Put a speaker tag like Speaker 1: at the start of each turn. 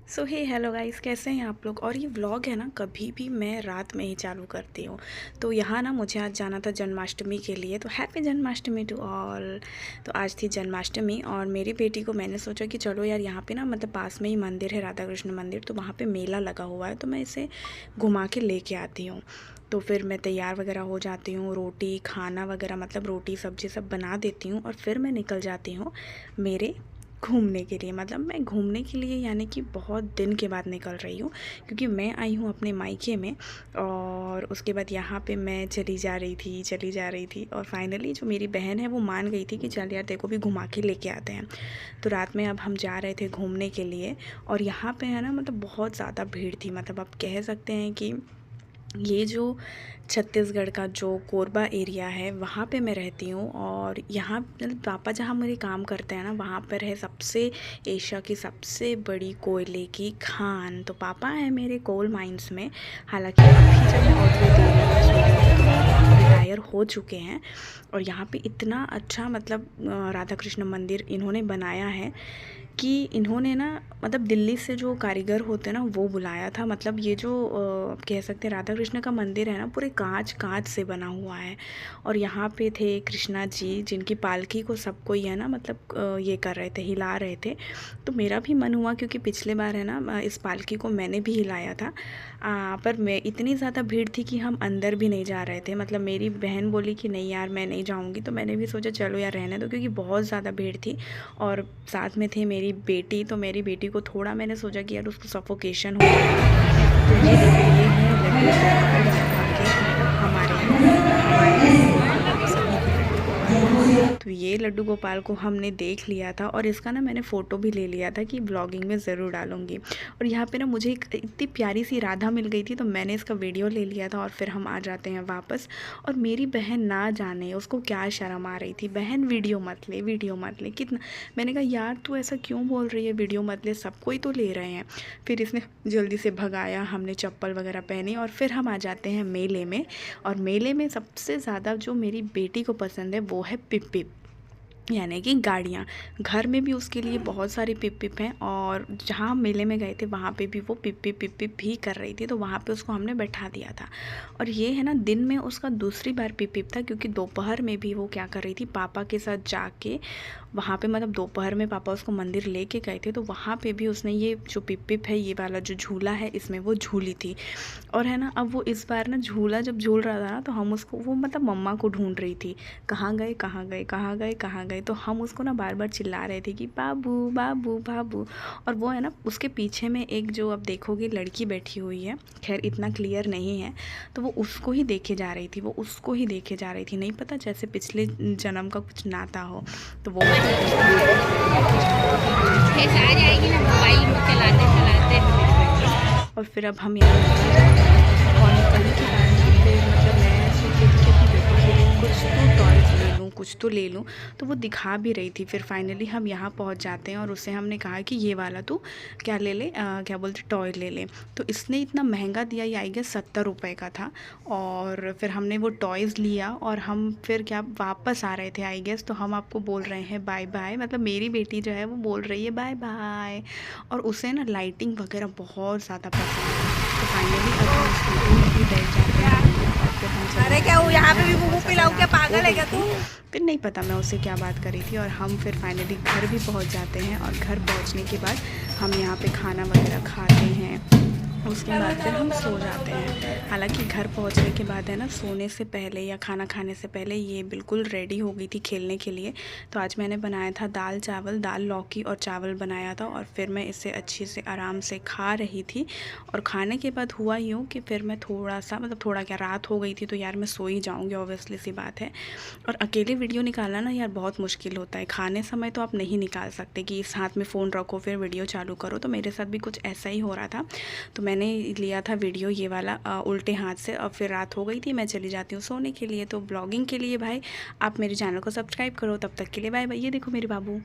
Speaker 1: सो हे hello guys, कैसे हैं आप लोग। और ये व्लॉग है ना, कभी भी मैं रात में ही चालू करती हूँ। तो यहाँ ना मुझे आज जाना था जन्माष्टमी के लिए, तो हैप्पी जन्माष्टमी टू ऑल। तो आज थी जन्माष्टमी और मेरी बेटी को मैंने सोचा कि चलो यार, यहाँ पे ना मतलब पास में ही मंदिर है, राधा कृष्ण मंदिर, तो वहाँ पे मेला लगा हुआ है, तो मैं इसे घुमा के लेके आती हूँ। तो फिर मैं तैयार वगैरह हो जाती हूँ, रोटी खाना वगैरह मतलब रोटी सब्जी सब बना देती हूँ और फिर मैं निकल जाती हूँ मेरे घूमने के लिए। मतलब मैं घूमने के लिए यानी कि बहुत दिन के बाद निकल रही हूँ, क्योंकि मैं आई हूँ अपने मायके में और उसके बाद यहाँ पे मैं चली जा रही थी और फाइनली जो मेरी बहन है वो मान गई थी कि चल यार देखो भी घुमा के लेके आते हैं। तो रात में अब हम जा रहे थे घूमने के लिए और यहाँ पे है ना मतलब बहुत ज़्यादा भीड़ थी। मतलब आप कह सकते हैं कि ये जो छत्तीसगढ़ का जो कोरबा एरिया है वहाँ पे मैं रहती हूँ और यहाँ मतलब पापा जहाँ मेरे काम करते हैं ना वहाँ पर है सबसे एशिया की सबसे बड़ी कोयले की खान। तो पापा है मेरे कोल माइंस में। हालांकि अभी जब मैं ऑडियो दे रही हूँ इस वीडियो को तो रिटायर हो चुके हैं। और यहाँ पे इतना अच्छा मतलब राधा कृष्ण मंदिर इन्होंने बनाया है कि इन्होंने ना मतलब दिल्ली से जो कारीगर होते हैं ना वो बुलाया था। मतलब ये जो कह सकते हैं राधा कृष्ण का मंदिर है ना पूरे कांच कांच से बना हुआ है। और यहाँ पे थे कृष्णा जी जिनकी पालकी को सबको ही है ना मतलब ये कर रहे थे, हिला रहे थे। तो मेरा भी मन हुआ क्योंकि पिछले बार है ना इस पालकी को मैंने भी हिलाया था। पर मैं इतनी ज़्यादा भीड़ थी कि हम अंदर भी नहीं जा रहे थे। मतलब मेरी बहन बोली कि नहीं यार मैं नहीं जाऊँगी, तो मैंने भी सोचा चलो यार रहने दो, क्योंकि बहुत ज़्यादा भीड़ थी। और साथ में थे मेरी बेटी, तो मेरी बेटी को थोड़ा मैंने सोचा कि यार उसको सफोकेशन हो जाएगा। तो ये देखो ये है लड्डू गोपाल यहाँ के मतलब हमारे सभी के लड्डू गोपाल। तो ये लड्डू गोपाल को हमने देख लिया था और इसका ना मैंने फ़ोटो भी ले लिया था कि ब्लॉगिंग में ज़रूर डालूंगी। और यहाँ पे ना मुझे एक इतनी प्यारी सी राधा मिल गई थी तो मैंने इसका वीडियो ले लिया था और फिर हम आ जाते हैं वापस। और मेरी बहन ना जाने उसको क्या शर्म आ रही थी, बहन वीडियो मत ले वीडियो मत ले कितना। मैंने कहा यार तू ऐसा क्यों बोल रही है, वीडियो मत ले, सब कोई तो ले रहे हैं। फिर इसने जल्दी से भगाया, हमने चप्पल वगैरह पहनी और फिर हम आ जाते हैं मेले में। और मेले में सबसे ज़्यादा जो मेरी बेटी को पसंद है वो है पिप पिप, यानी कि गाड़ियाँ। घर में भी उसके लिए बहुत सारी पिप पिप हैं और जहाँ हम मेले में गए थे वहाँ पे भी वो पिप पिप भी कर रही थी, तो वहाँ पे उसको हमने बैठा दिया था। और ये है ना दिन में उसका दूसरी बार पिप पिप था, क्योंकि दोपहर में भी वो क्या कर रही थी पापा के साथ जाके वहाँ पे मतलब दोपहर में पापा उसको मंदिर लेके गए थे तो वहाँ पे भी उसने ये जो पिप पिप है ये वाला जो झूला है इसमें वो झूली थी। और है ना अब वो इस बार ना झूला जब झूल रहा था ना तो हम उसको वो मतलब मम्मा को ढूंढ रही थी, कहाँ गए कहाँ गए कहाँ गए कहाँ गए। तो हम उसको ना बार बार चिल्ला रहे थे कि बाबू बाबू बाबू। और वो है ना उसके पीछे में एक जो अब देखोगे लड़की बैठी हुई है, खैर इतना क्लियर नहीं है, तो वो उसको ही देखे जा रही थी, वो उसको ही देखे जा रही थी। नहीं पता जैसे पिछले जन्म का कुछ नाता हो। तो वो मतलब उसको देखे जा रही है, तो हम भी बोले चलो
Speaker 2: आ
Speaker 1: यार
Speaker 2: जाएगी ना मोबाइल में चलाते चलाते।
Speaker 1: मेरी बेटी। और फिर अब हम यहाँ निकल जाते हैं और निकलने के बाद ना फिर मतलब मैं सोच रही थी कि अपनी बेटी के लिए कुछ तो टॉयज़ ले लूँ, कुछ तो ले लूँ। तो वो दिखा भी रही थी। फिर फाइनली हम यहाँ पहुँच जाते हैं और उससे हमने कहा कि ये वाला तू क्या ले ले, क्या बोलते टॉय ले ले। तो इसने इतना महंगा दिया, ये आई गेस 70 रुपये का था। और फिर हमने वो टॉयज़ लिया और हम फिर क्या वापस आ रहे थे आई गेस। तो हम आपको बोल रहे हैं बाय बाय, मतलब मेरी बेटी जो है वो बोल रही है बाय बाय। और उसे ना लाइटिंग वगैरह बहुत ज़्यादा पसंद है। तो फाइनली अब हम स्कूटी में भी बैठ जाते हैं दोनों और फिर हम चले
Speaker 2: अरे क्या
Speaker 1: जाते
Speaker 2: वो
Speaker 1: हैं।
Speaker 2: यहाँ पे
Speaker 1: फिर
Speaker 2: भी
Speaker 1: थोड़ा
Speaker 2: मुंह
Speaker 1: सा
Speaker 2: पिलाऊं, क्या
Speaker 1: रात हो
Speaker 2: पागल है
Speaker 1: गई
Speaker 2: क्या तू।
Speaker 1: थी, फिर नहीं पता मैं उससे क्या बात कर रही थी। और हम फिर फाइनली घर भी पहुंच जाते हैं और घर पहुंचने के बाद हम यहाँ पे खाना वगैरह खाते हैं। उसके बाद फिर हम सो जाते हैं। हालांकि घर पहुंचने के बाद है ना सोने से पहले या खाना खाने से पहले ये बिल्कुल रेडी हो गई थी खेलने के लिए। तो आज मैंने बनाया था दाल चावल, दाल लौकी और चावल बनाया था और फिर मैं इसे अच्छे से आराम से खा रही थी। और खाने के बाद हुआ यूँ कि फिर मैं थोड़ा सा मतलब थोड़ा क्या रात हो गई थी तो यार मैं सो ही जाऊँगी, ऑब्वियसली सी बात है। और अकेले वीडियो निकालना ना यार बहुत मुश्किल होता है। खाने समय तो आप नहीं निकाल सकते कि इस हाथ में फ़ोन रखो फिर वीडियो चालू करो। तो मेरे साथ भी कुछ ऐसा ही हो रहा था। तो मैंने लिया था वीडियो ये वाला उल्टे हाथ से। और फिर रात हो गई थी, मैं चली जाती हूँ सोने के लिए। तो ब्लॉगिंग के लिए भाई आप मेरे चैनल को सब्सक्राइब करो। तब तक के लिए बाय बाय। ये देखो मेरे बाबू।